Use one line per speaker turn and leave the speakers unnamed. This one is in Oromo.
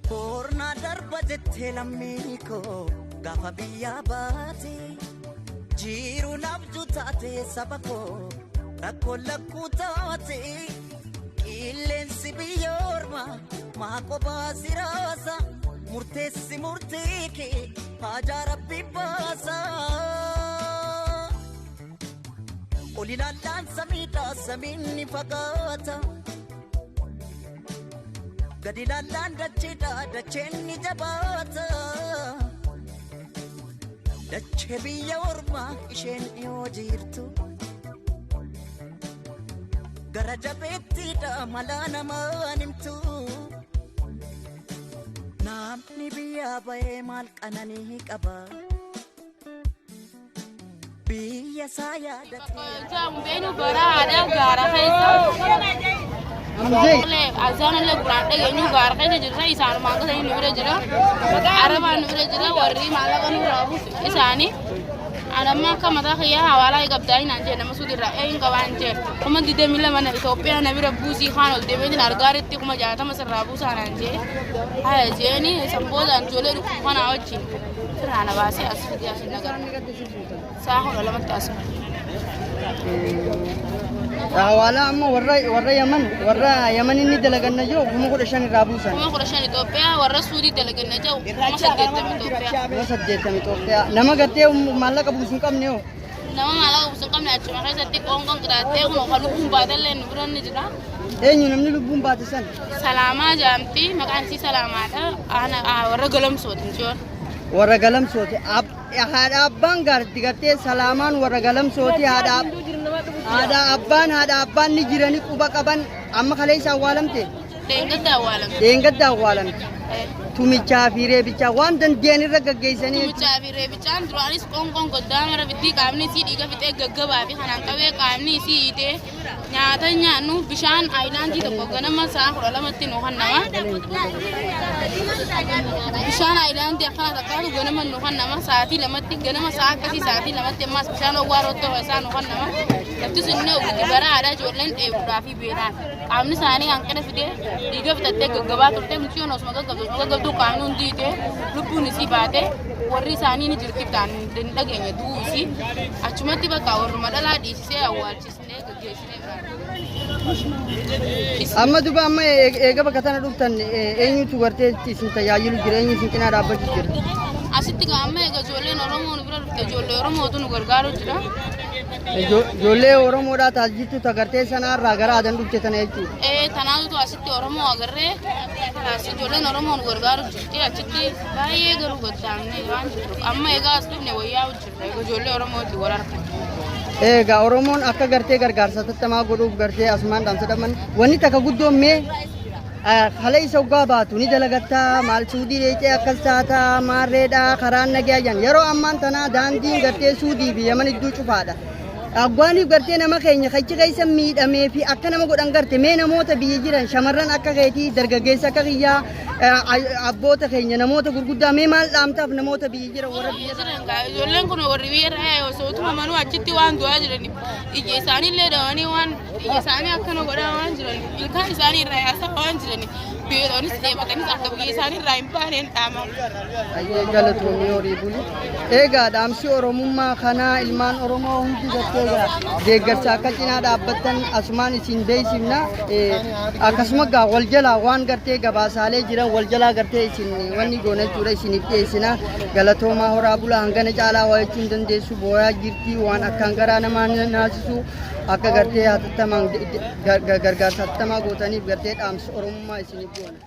Borna darba jettee lammii koo gaafa biyyaa baate jiru nabdu taate saba koo rakkoon lakkuu taate qilleensi biyya ormaa maa kophaa si raasa murteessi murtee kee haajaa rabbi baasa ol ilaallaan samiidhaa samiin ni fagaata gadi ilaallaan dacheedhaa dacheen ni jabaata dachee biyya ormaa isheen dhiyoo jirtu gara jabeettiidha malaa namaan himtu namni biyyaa bahee maal qananii qaba biyya isaa yaadatee
Beenu baraadha gaara keessa. Azaan illee quraan dhageenyu gaara keessa jirra isaan maangata inni bira jira. Arabaan bira jira warri maallaqa nu raabu isaanii. Anamma akka mataa kiyyaa hawaalaa eegabdaa hin anjee nama suudirraa eenyu qabaa hin jee. Kuma 22 mana Itoophiyaa na bira buusii kaan ol deemeetiin argaaritti kuma 60 sirraa buusaan anjee. Haya jeeni samboodhaan ijoollee dhukkuba kanaa wajjin. Sirraana baasee as fidee as nagara. Saahudha lamatti as.
Hawaalaa amma warra Yaman inni dalaganna jiru kuma 15 irraa buusan.
Kuma 15 Itoophiyaa warra Suudii dalaganna jiru kuma 80 Itoophiyaa.
Kuma 80 Itoophiyaa. Nama gartee maallaqa buusu hin qabne hoo?
Nama maallaqa buusu hin qabne achuma keessatti qoonqoon qixaattee kun kan lubbuun baatellee nu bira ni jira.
Eenyu namni lubbuun baate san?
Salaamaa jaamti maqaan isii Salaamaadha. Warra galamsooti jechuudha.
Warra galamsooti. Haadha abbaan gartee Salaamaan warra galamsooti haadha abbaan ni jirani quba qaban amma kaleessa awwaalamte. Deengadda awwaalamte. Tumichaa fi reebichaa waan dandeen irra gaggeessanii.
Tumichaa fi reebichaan duraanis qoonqoon goddaa mara bitti qaamni isii dhiiga fixee gaggabaa fi kanaan qabee qaamni isii hiitee nyaata nyaannu bishaan aayilaandii tokko ganama sa'a 12tti nu kannama. Bishaan aayilaandii akkana takkaatu ganama nu kannama sa'aatii 2tti ganama sa'a akkasii sa'aatii 2tti ammas bishaan owwaaroo ta'uu isaa nu kannama. Lafti sunni oguutti baraadha ijoolleen dheebuudhaa fi beelaan qaamni isaanii hanqina fidee dhiiga fixattee gaggabaa turte muciyyoon osuma gaggabdu qaamni hundi hiitee lubbuun isii baate warri isaanii ni jirkiftaan hin dhageenye du'uu isii achumatti bakka warruma dhalaa dhiisisee awwaalchisnee gaggeessinee
amma duba amma eega bakka tana dhuftan eenyutu gartee isin tajaajilu jira eenyu isin cinaa dhaabbachuu jira?
Asitti amma eega ijoolleen Oromoo nu bira dhufte ijoollee Oromootu nu gargaaru jira.
Ijoollee Oromoodhaa taasiftu tagartee sanarraa gara adan dhufte tana jechuudha.
Tanaatu asitti Oromoo agarree ijoolleen Oromoo nu gargaaru jirti achitti baay'ee garuu goddaamne waan jiru amma egaa as dhufne wayyaa hojjirra ijoollee Oromooti wal harka.
Egaa Oromoon akka gartee gargaarsa tattamaa godhuuf gartee asumaan dhaamsadhaman wanni takka guddoommee haala isa ugaa baatu ni dalagattaa maal suudii dheecee akkas taataa maarreedhaa karaan nagaa jan yeroo ammaan tanaa daandiin gartee suudii fi Yaman iddoo cufaadha. Agwaaniif gartee nama keenya kachi keessa miidhamee fi akka nama godhan garte mee namoota biyya jiran shamarran akka keetii dargaggeessa akka kiyyaa abboota keenya namoota gurguddaa mee maal dhaamtaaf namoota biyya jiran warra biyya
jiran ijoolleen kun warri biyya irraa osoo tumamanuu achitti waan du'aa jiraniif ija isaaniillee dawanii waan ija isaanii akkana godhaa waan jiraniif ilkaan isaanii irraa yaasaa waan jiraniif beeloonis deematanis akka biyya isaanii irraa hin baaneen dhaama.
Galatoomii horii buli. Egaa dhaamsi Oromummaa kanaa ilmaan Oromoo hundi gartee deeggarsa akka cinaa dhaabbattan asumaan isin beeksifna akkasuma gaa wal jalaa waan gartee gabaasaalee jiran wal jalaa gartee isin wanni goona jechuudha isiniif dhiyeessina galatoomaa horaa bulaa hangana caalaa waa jechuun dandeessu booyaa jirti waan akkaan garaa namaa naasisu akka gartee hatattamaan gargaarsa hatattamaa gootaniif gartee dhaamsi Oromummaa isiniif goona.